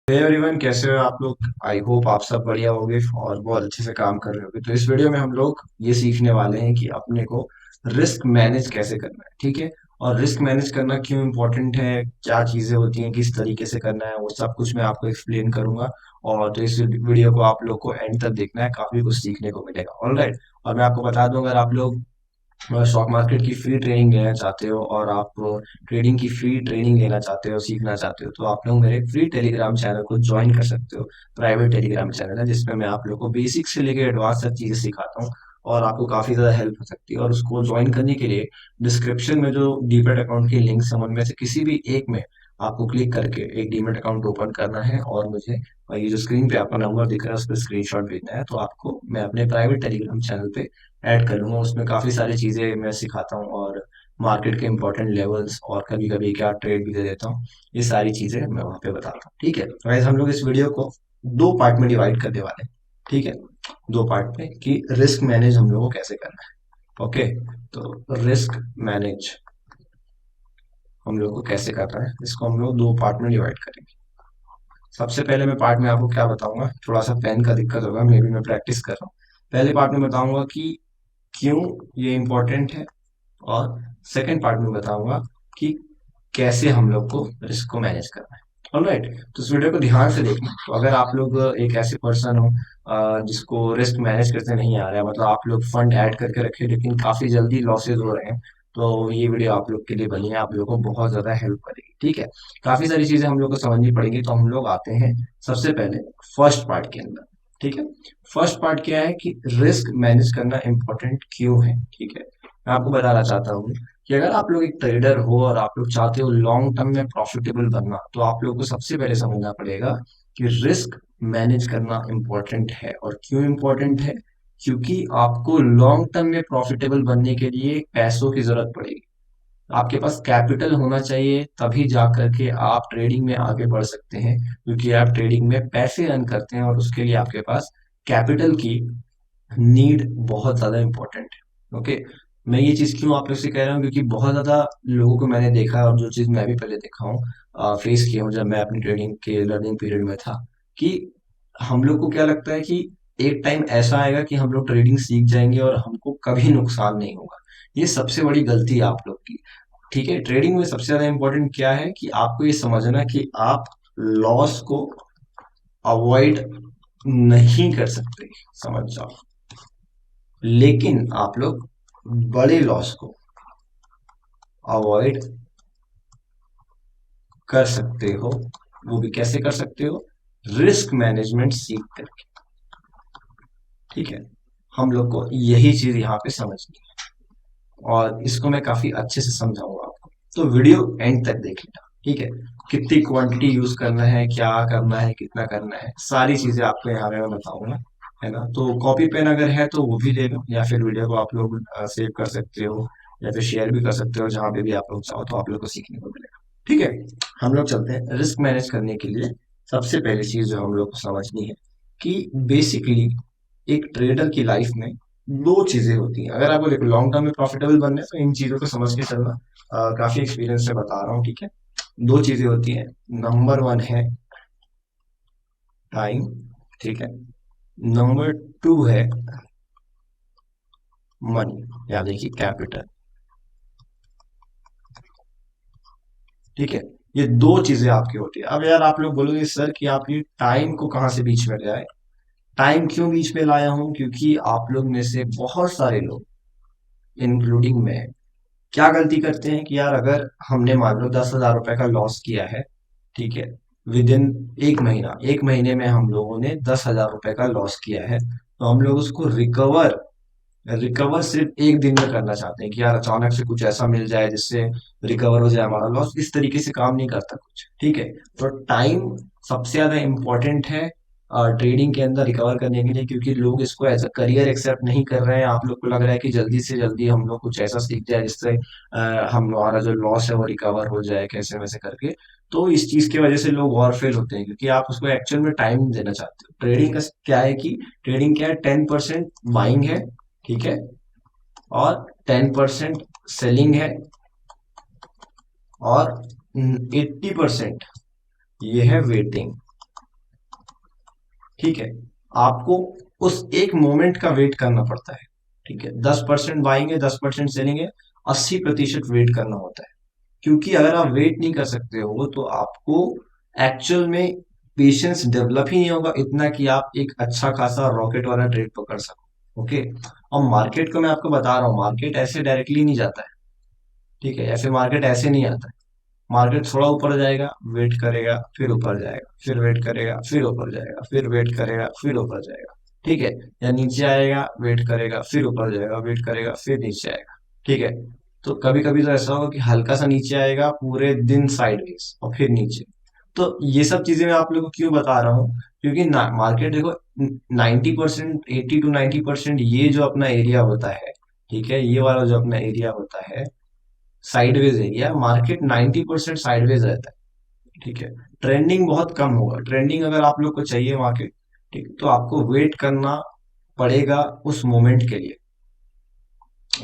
Hey everyone, कैसे हो आप लोग। आई होप आप सब बढ़िया होगे और बहुत अच्छे से काम कर रहे होगे। तो इस वीडियो में हम लोग ये सीखने वाले हैं कि अपने को रिस्क मैनेज कैसे करना है। ठीक है। और रिस्क मैनेज करना क्यों इम्पोर्टेंट है, क्या चीजें होती हैं, किस तरीके से करना है, वो सब कुछ मैं आपको एक्सप्लेन करूंगा। और तो इस वीडियो को आप लोग को एंड तक देखना है, काफी कुछ सीखने को मिलेगा। ऑलराइट। और मैं आपको बता दूं, अगर आप लोग स्टॉक मार्केट की फ्री ट्रेनिंग लेना चाहते हो और आप ट्रेडिंग की फ्री ट्रेनिंग लेना चाहते हो, सीखना चाहते हो, तो आप लोग मेरे फ्री टेलीग्राम चैनल को ज्वाइन कर सकते हो। प्राइवेट टेलीग्राम चैनल है जिसमें मैं आप लोग को बेसिक से लेकर एडवांस तक चीजें सिखाता हूँ और आपको काफी ज्यादा हेल्प हो सकती है। और उसको ज्वाइन करने के लिए डिस्क्रिप्शन में जो डीमेट अकाउंट की लिंक्स है उनमें से किसी भी एक में आपको क्लिक करके एक डीमेट अकाउंट ओपन करना है और मुझे ये जो स्क्रीन पे आपका नंबर दिख रहा है उस पर स्क्रीनशॉट भेजना है। तो आपको मैं अपने प्राइवेट टेलीग्राम चैनल पे ऐड कर लूंगा। उसमें काफी सारी चीजें मैं सिखाता हूँ और मार्केट के इंपॉर्टेंट लेवल्स और कभी कभी क्या ट्रेड भी दे देता हूँ। ये सारी चीजें मैं वहां पे बताता हूँ। ठीक है। तो वैसे हम लोग इस वीडियो को दो पार्ट में डिवाइड करने वाले हैं। ठीक है। दो पार्ट में कि रिस्क मैनेज हम लोगों को कैसे करना है। ओके। तो रिस्क मैनेज हम लोग को कैसे करना है, इसको हम लोग दो पार्ट में डिवाइड करेंगे। सबसे पहले मैं पार्ट में आपको क्या बताऊंगा, थोड़ा सा पेन का दिक्कत होगा, मे बी मैं प्रैक्टिस कर रहा हूँ। पहले पार्ट में बताऊंगा कि क्यों ये इम्पोर्टेंट है, और सेकंड पार्ट में बताऊंगा कि कैसे हम लोग को रिस्क को मैनेज करना है। ऑलराइट। तो इस वीडियो को ध्यान से देखना। तो अगर आप लोग एक ऐसे पर्सन हो जिसको रिस्क मैनेज करते नहीं आ रहा है, मतलब आप लोग फंड ऐड करके रखे लेकिन काफी जल्दी लॉसेज हो रहे हैं, तो ये वीडियो आप लोग के लिए बनी है, आप लोगों को बहुत ज्यादा हेल्प करेगी। ठीक है। काफी सारी चीजें हम लोग को समझनी पड़ेगी, तो हम लोग आते हैं सबसे पहले फर्स्ट पार्ट के अंदर। ठीक है। फर्स्ट पार्ट क्या है कि रिस्क मैनेज करना इंपॉर्टेंट क्यों है। ठीक है। मैं आपको बताना चाहता हूँ कि अगर आप लोग एक ट्रेडर हो और आप लोग चाहते हो लॉन्ग टर्म में प्रॉफिटेबल बनना, तो आप लोग को सबसे पहले समझना पड़ेगा कि रिस्क मैनेज करना इम्पोर्टेंट है। और क्यों इम्पोर्टेंट है? क्योंकि आपको लॉन्ग टर्म में प्रॉफिटेबल बनने के लिए पैसों की जरूरत पड़ेगी। आपके पास कैपिटल होना चाहिए, तभी जा करके आप ट्रेडिंग में आगे बढ़ सकते हैं, क्योंकि आप ट्रेडिंग में पैसे अर्न करते हैं और उसके लिए आपके पास कैपिटल की नीड बहुत ज्यादा इंपॉर्टेंट है। ओके। मैं ये चीज क्यों आप लोग से कह रहा हूँ, क्योंकि बहुत ज्यादा लोगों को मैंने देखा है और जो चीज मैं भी पहले देखा हूँ, फेस किया हूँ जब मैं अपनी ट्रेडिंग के लर्निंग पीरियड में था, कि हम लोग को क्या लगता है कि एक टाइम ऐसा आएगा कि हम लोग ट्रेडिंग सीख जाएंगे और हमको कभी नुकसान नहीं होगा। ये सबसे बड़ी गलती है आप लोग की। ठीक है। ट्रेडिंग में सबसे ज्यादा इंपॉर्टेंट क्या है कि आपको ये समझना कि आप लॉस को अवॉइड नहीं कर सकते, समझ जाओ। लेकिन आप लोग बड़े लॉस को अवॉइड कर सकते हो। वो भी कैसे कर सकते हो? रिस्क मैनेजमेंट सीख करके। ठीक है। हम लोग को यही चीज यहाँ पे समझनी है और इसको मैं काफी अच्छे से समझाऊंगा आपको। तो वीडियो एंड तक देखिएगा। ठीक है। कितनी क्वांटिटी यूज करना है, क्या करना है, कितना करना है, सारी चीजें आपको यहाँ पे मैं बताऊंगा। है ना। तो कॉपी पेन अगर है तो वो भी ले लो, या फिर वीडियो को आप लोग सेव कर सकते हो, या फिर शेयर भी कर सकते हो, जहां पे भी आप लोग चाहो तो आप लोग को सीखने को मिलेगा। ठीक है। हम लोग चलते हैं रिस्क मैनेज करने के लिए। सबसे पहली चीज जो हम लोग को समझनी है कि बेसिकली एक ट्रेडर की लाइफ में दो चीजें होती हैं। अगर आपको देखो लॉन्ग टर्म में प्रॉफिटेबल बनना है तो इन चीजों को समझ के चलना। काफी एक्सपीरियंस से बता रहा हूँ। ठीक है। दो चीजें होती हैं। नंबर वन है टाइम। ठीक है। नंबर टू है मनी, यानी कि कैपिटल। ठीक है। ये दो चीजें आपकी होती है। अब यार आप लोग बोलोगे सर कि आप ये टाइम को कहाँ से बीच में ले आए। टाइम क्यों बीच में लाया हूं? क्योंकि आप लोग में से बहुत सारे लोग, इंक्लूडिंग मैं, क्या गलती करते हैं कि यार अगर हमने मान लो 10,000 रुपए का लॉस किया है, ठीक है, विद इन एक महीना, एक महीने में हम लोगों ने 10,000 रुपए का लॉस किया है, तो हम लोग उसको रिकवर रिकवर सिर्फ एक दिन में करना चाहते हैं कि यार अचानक से कुछ ऐसा मिल जाए जिससे रिकवर हो जाए हमारा लॉस। इस तरीके से काम नहीं करता कुछ। ठीक है। तो टाइम सबसे ज्यादा इंपॉर्टेंट है ट्रेडिंग के अंदर रिकवर करने के लिए, क्योंकि लोग इसको एज अ करियर एक्सेप्ट नहीं कर रहे हैं। आप लोग को लग रहा है कि जल्दी से जल्दी हम लोग कुछ ऐसा सीख जाए जिससे हमारा जो लॉस है वो रिकवर हो जाए कैसे वैसे करके। तो इस चीज की वजह से लोग और फेल होते हैं, क्योंकि आप उसको एक्चुअल में टाइम देना चाहते हो। ट्रेडिंग का क्या है कि ट्रेडिंग क्या है, 10% बाइंग है, ठीक है, और 10% सेलिंग है, और 80% ये है वेटिंग। ठीक है, आपको उस एक मोमेंट का वेट करना पड़ता है। ठीक है, 10% बाइंग है, 10% सेलिंग है, 80% वेट करना होता है। क्योंकि अगर आप वेट नहीं कर सकते हो तो आपको एक्चुअल में पेशेंस डेवलप ही नहीं होगा इतना कि आप एक अच्छा खासा रॉकेट वाला ट्रेड पकड़ सको। ओके, और मार्केट को मैं आपको बता रहा हूँ, मार्केट ऐसे डायरेक्टली नहीं जाता है। ठीक है, ऐसे मार्केट ऐसे नहीं आता है। मार्केट थोड़ा ऊपर जाएगा, वेट करेगा, फिर ऊपर जाएगा, फिर वेट करेगा, फिर ऊपर जाएगा, फिर वेट करेगा, फिर ऊपर जाएगा। ठीक है, या नीचे आएगा, वेट करेगा, फिर ऊपर जाएगा, वेट करेगा, फिर नीचे आएगा। ठीक है, तो कभी कभी तो ऐसा होगा कि हल्का सा नीचे आएगा, पूरे दिन साइडवेज और फिर नीचे। तो ये सब चीजें मैं आप लोगों को क्यों बता रहा हूँ, क्योंकि मार्केट देखो, 90%, 80 to 90% ये जो अपना एरिया होता है, ठीक है, ये वाला जो अपना एरिया होता है साइडवेज एरिया, मार्केट 90% साइडवेज रहता है। ठीक है, ट्रेंडिंग बहुत कम होगा। ट्रेंडिंग अगर आप लोग को चाहिए मार्केट, ठीक, तो आपको वेट करना पड़ेगा उस मोमेंट के लिए।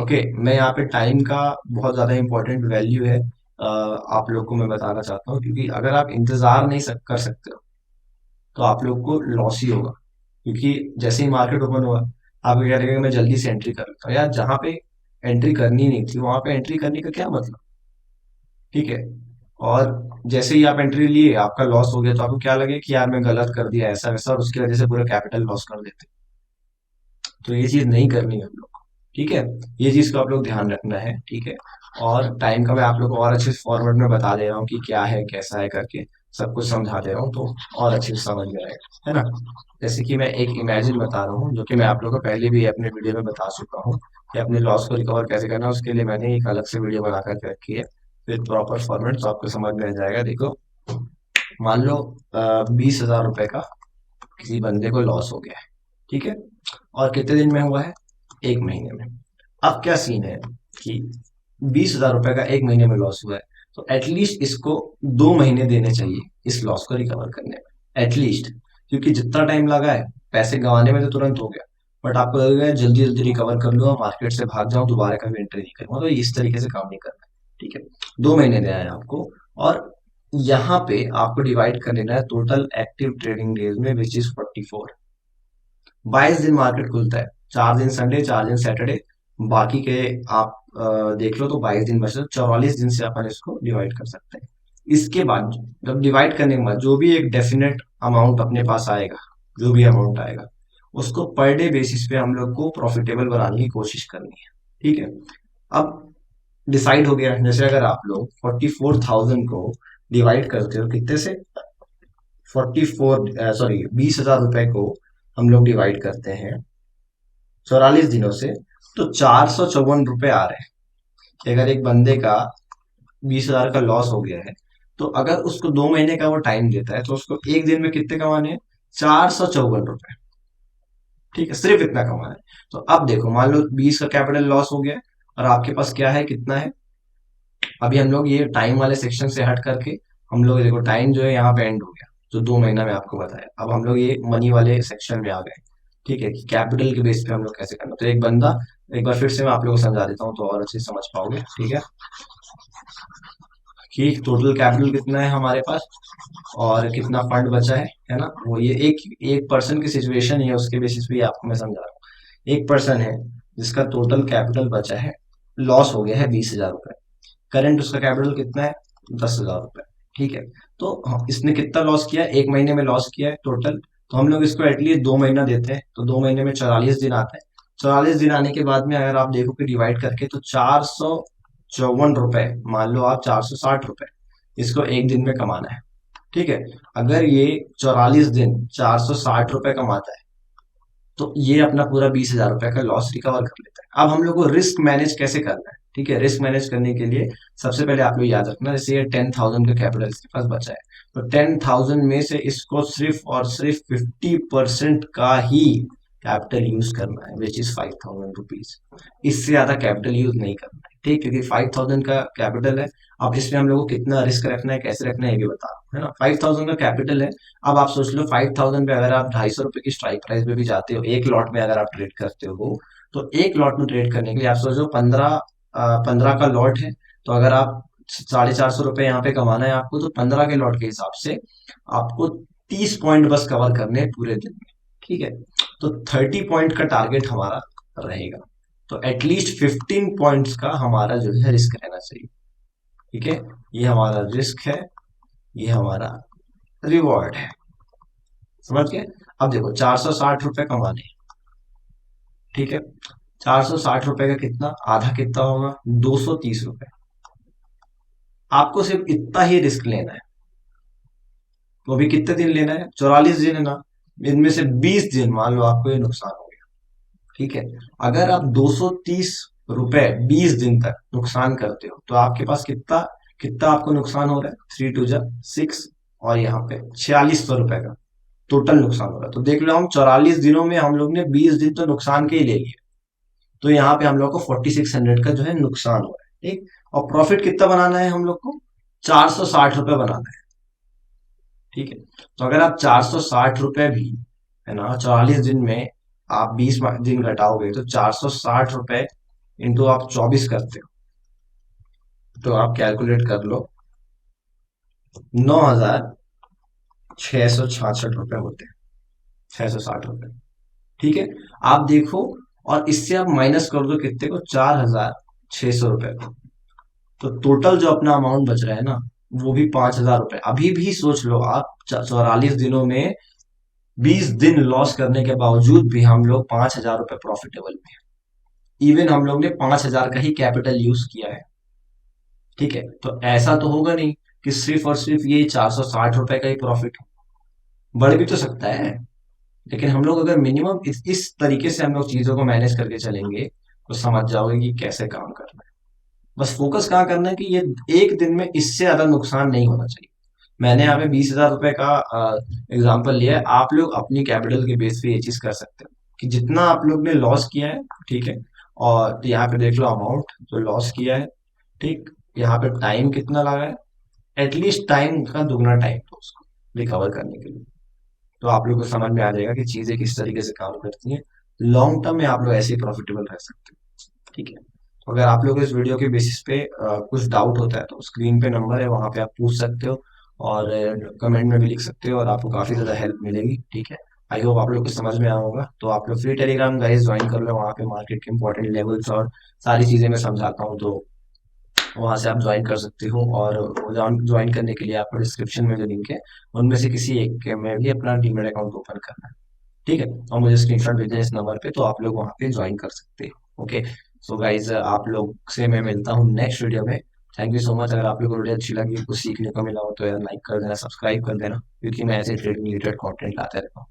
ओके, मैं यहाँ पे टाइम का बहुत ज्यादा इंपॉर्टेंट वैल्यू है, आप लोग को मैं बताना चाहता हूँ, क्योंकि अगर आप इंतजार नहीं कर सकते हो तो आप लोग को लॉस ही होगा। क्योंकि जैसे ही मार्केट ओपन हुआ, आप क्या लगेगा मैं जल्दी से एंट्री कर लेता हूँ यार, जहां पे एंट्री करनी नहीं थी वहां पे एंट्री करने का क्या मतलब। ठीक है, और जैसे ही आप एंट्री लिए आपका लॉस हो गया तो आपको क्या लगे कि यार मैं गलत कर दिया ऐसा वैसा, और उसकी वजह से पूरा कैपिटल लॉस कर देते। तो ये चीज नहीं करनी है हम लोग को। ठीक है, ये चीज को आप लोग ध्यान रखना है। ठीक है, और टाइम का मैं आप लोग को और अच्छे से फॉर्मेट में बता दे रहा हूँ कि क्या है कैसा है करके, सब कुछ समझा दे रहा हूँ तो और अच्छे से समझ में आएगा, है ना। जैसे कि मैं एक इमेजिन बता रहा हूँ, जो कि मैं आप लोग को पहले भी अपने वीडियो में बता चुका हूँ कि अपने लॉस को रिकवर कैसे करना है, उसके लिए मैंने एक अलग से वीडियो बना करके रखी है विद प्रॉपर फॉर्मेट, तो आपको समझ में आ जाएगा। देखो, मान लो 20,000 रुपए का किसी बंदे को लॉस हो गया है। ठीक है, और कितने दिन में हुआ है, एक महीने में। अब क्या सीन है कि 20,000 रुपए का एक महीने में लॉस हुआ है, तो एटलीस्ट इसको 2 महीने देने चाहिए इस लॉस को रिकवर करने में, एटलीस्ट। क्योंकि जितना टाइम लगा है, पैसे गंवाने में तो तुरंत हो गया, बट आपको लगेगा जल्दी जल्दी रिकवर कर लूँ, मार्केट से भाग जाऊं, दोबारा कभी एंट्री नहीं करूंगा, तो इस तरीके से काम नहीं करना है। ठीक है, 2 महीने देना है आपको। और यहाँ पे आपको डिवाइड कर लेना है टोटल एक्टिव ट्रेडिंग डेज में, विच इज 44। 22 दिन मार्केट खुलता है, 4 दिन संडे, 4 दिन सैटरडे, बाकी के आप देख लो, तो 22 दिन बचे, 44 दिन से अपन इसको डिवाइड कर सकते हैं। इसके बाद जब डिवाइड करने के बाद जो भी एक डेफिनेट अमाउंट अपने पास आएगा, जो भी अमाउंट आएगा, उसको पर डे बेसिस पे हम लोग को प्रॉफिटेबल बनाने की कोशिश करनी है। ठीक है, अब डिसाइड हो गया, जैसे अगर आप लोग 44,000 को डिवाइड करते हो कितने से, 20,000 रुपए को हम लोग डिवाइड करते हैं 44 दिनों से, तो 454 रुपए आ रहे हैं। अगर एक बंदे का 20,000 का लॉस हो गया है, तो अगर उसको 2 महीने का वो टाइम देता है, तो उसको एक दिन में कितने कमाने हैं, 454 रुपए। ठीक है, सिर्फ इतना कमाना है। तो अब देखो, मान लो 20 का कैपिटल लॉस हो गया, और आपके पास क्या है, कितना है। अभी हम लोग ये टाइम वाले सेक्शन से हट करके, हम लोग देखो टाइम जो है यहाँ पे एंड हो गया, जो 2 महीना में आपको बताया। अब हम लोग ये मनी वाले सेक्शन में आ गए। ठीक है, कि कैपिटल के बेस पे हम लोग कैसे करना, तो एक बंदा, एक बार फिर से मैं आप लोगों को समझा देता हूँ तो और अच्छे से समझ पाओगे। ठीक है, कि टोटल कैपिटल कितना है हमारे पास और कितना फंड बचा है ना। वो ये एक एक पर्सन की सिचुएशन है, उसके बेसिस पे आपको मैं समझा रहा हूँ। एक पर्सन है जिसका टोटल कैपिटल बचा है, लॉस हो गया है 20,000 रुपए। करंट उसका कैपिटल कितना है, 10,000 रुपए। ठीक है, तो इसने कितना लॉस किया है, एक महीने में लॉस किया है टोटल। तो हम लोग इसको एटलीस्ट 2 महीना देते हैं, तो 2 महीने में 44 दिन आता है। 44 दिन आने के बाद में अगर आप देखो कि डिवाइड करके, तो 454 रुपए, मान लो आप 460 रुपए इसको एक दिन में कमाना है। ठीक है, अगर ये 44 दिन 460 रुपए कमाता है, तो ये अपना पूरा 20,000 रुपए का लॉस रिकवर कर लेता है। अब हम लोग को रिस्क मैनेज कैसे करना है, ठीक है, रिस्क मैनेज करने के लिए सबसे पहले आप लोग याद रखना, जैसे ये 10,000 का कैपिटल इसके पास बचा है, तो 10,000 में से इसको सिर्फ और सिर्फ 50% का ही कैपिटल यूज करना है, विच इज 5,000 रुपीज। इससे ज्यादा कैपिटल यूज नहीं करना है, ठीक, क्योंकि 5,000 का कैपिटल है। अब इसमें हम लोग को कितना रिस्क रखना है, कैसे रखना है, ये भी बता रहा हूँ, है ना। 5,000 का कैपिटल है। अब आप सोच लो, 5,000 पे अगर आप 250 रुपए की स्ट्राइक प्राइस पे भी जाते हो, एक लॉट में अगर आप ट्रेड करते हो, तो एक लॉट में ट्रेड करने के लिए आप सोचो 15 का लॉट है, तो अगर आप 450 रुपए यहाँ पे कमाना है आपको, तो 15 के लॉट के हिसाब से आपको 30 पॉइंट बस कवर करने हैं पूरे दिन में, ठीक है। तो 30 पॉइंट का टारगेट हमारा रहेगा। तो एटलीस्ट 15 पॉइंट्स का हमारा जो है रिस्क रहना चाहिए, ठीक है। ये हमारा रिस्क है, ये हमारा रिवॉर्ड है, समझ गए। अब देखो 460 रुपए कमाने हैं, ठीक है। 460 रुपए का कितना, आधा कितना होगा, 230 रुपए। आपको सिर्फ इतना ही रिस्क लेना है। तो अभी कितने दिन लेना है, 44 दिन है ना। इनमें से 20 दिन मान लो आपको ये नुकसान हो गया, ठीक है। अगर आप 230 रुपए 20 दिन तक नुकसान करते हो तो आपके पास कितना कितना आपको नुकसान हो रहा है, 3 2 जा 6, और यहाँ पे 4600 रुपए का टोटल नुकसान हो रहा है। तो देख लो, हम 44 दिनों में हम लोग ने 20 दिन तो नुकसान के ही ले लिए। तो यहाँ पे हम लोग को 4600 का जो है नुकसान हो रहा है, ठीक। और प्रॉफिट कितना बनाना है हम लोग को, 460 रुपए बनाना है, ठीक है। तो अगर आप 460 रुपए भी, है ना, 44 दिन में आप 20 दिन घटाओगे तो 460 रुपए इंटू आप 24 करते हो, तो आप कैलकुलेट कर लो, 9666 रुपए होते हैं, 660 रुपए, ठीक है। आप देखो, और इससे आप माइनस कर दो कितने को, 4600 रुपए को। तो टोटल जो अपना अमाउंट बच रहा है ना, वो भी 5000 रुपए। अभी भी सोच लो आप, 44 दिनों में 20 दिन लॉस करने के बावजूद भी हम लोग 5000 रुपए प्रॉफिटेबल में हैं। इवन हम लोग ने 5000 का ही कैपिटल यूज किया है, ठीक है। तो ऐसा तो होगा नहीं कि सिर्फ और सिर्फ ये 460 रुपए का ही प्रॉफिट हो, बढ़ भी तो सकता है। लेकिन हम लोग अगर मिनिमम इस तरीके से हम लोग चीजों को मैनेज करके चलेंगे तो समझ जाओगे कि कैसे काम करना है। बस फोकस कहाँ करना है कि ये एक दिन में इससे ज्यादा नुकसान नहीं होना चाहिए। मैंने यहाँ पे 20,000 रुपए का एग्जाम्पल लिया है, आप लोग अपनी कैपिटल के बेस पे ये चीज कर सकते हो कि जितना आप लोग ने लॉस किया है, ठीक है। और यहाँ पे देख लो अमाउंट जो लॉस किया है, ठीक। यहाँ पे टाइम कितना लगा है, एटलीस्ट टाइम का दुगना टाइम दो उसको रिकवर करने के लिए। तो आप लोग को समझ में आ जाएगा कि चीजें किस तरीके से काम करती हैं। लॉन्ग टर्म में आप लोग ऐसे ही प्रॉफिटेबल रह सकते हो, ठीक है। तो अगर आप लोग इस वीडियो के बेसिस पे कुछ डाउट होता है तो स्क्रीन पे नंबर है, वहां पे आप पूछ सकते हो, और कमेंट में भी लिख सकते हो, और आपको काफी ज्यादा हेल्प मिलेगी, ठीक है। आई होप आप लोग को समझ में आया होगा। तो आप लोग फ्री टेलीग्राम गाइस ज्वाइन कर लो, वहाँ पे मार्केट के इंपॉर्टेंट लेवल्स और सारी चीजें मैं समझाता हूँ, तो वहां से आप ज्वाइन कर सकते हो। और ज्वाइन करने के लिए आपको डिस्क्रिप्शन में जो लिंक है उनमें से किसी एक के में भी अपना डीमेट अकाउंट ओपन करना है, ठीक है। और मुझे स्क्रीनशॉट भेजना है इस नंबर पे, तो आप लोग वहां पे ज्वाइन कर सकते हो, ओके। सो गाइज, आप लोग से मैं मिलता हूँ नेक्स्ट वीडियो में। Thank you so much. अगर आप लोग को वीडियो अच्छी लगी, कुछ सीखने को मिला हो तो यार लाइक कर देना, सब्सक्राइब कर देना, क्योंकि मैं ऐसे ट्रेडिंग रिलेटेड कंटेंट लाते रहता हूँ।